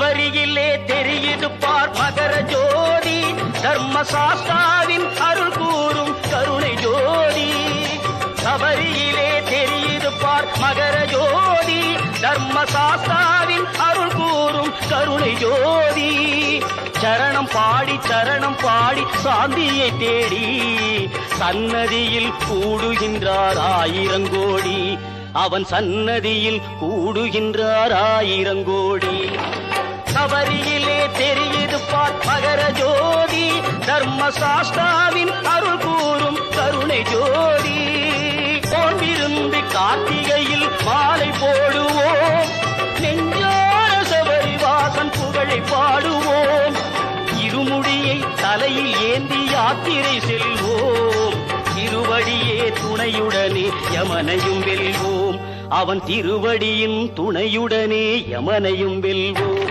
சபரியிலே தெரியுது பார் மகர ஜோதி, தர்மசாஸ்தாவின் அருள் கூறும் கருணை ஜோதி. சபரியிலே தெரியுது பார் மகர ஜோதி, தர்மசாஸ்தாவின் அருள் கூறும் கருணை ஜோதி. சரணம் பாடி சாந்தியை தேடி சன்னதியில் கூடுகின்றார் ஆயிரங்கோடி. அவன் சன்னதியில் கூடுகின்றார் ஆயிரங்கோடி. சபரியிலே தெரியுது பார் மகர ஜோதி, தர்மசாஸ்தாவின் அருள் கூறும் கருணை ஜோதி. போன்றிருந்து கார்த்திகையில் மாலை போடுவோம், நெஞ்சார சபரி வாசன் புகழை பாடுவோம். இருமுடியை தலையில் ஏந்தி யாத்திரை செல்வோம், திருவடியே துணையுடனே யமனையும் வெல்வோம். அவன் திருவடியின் துணையுடனே யமனையும் வெல்வோம்.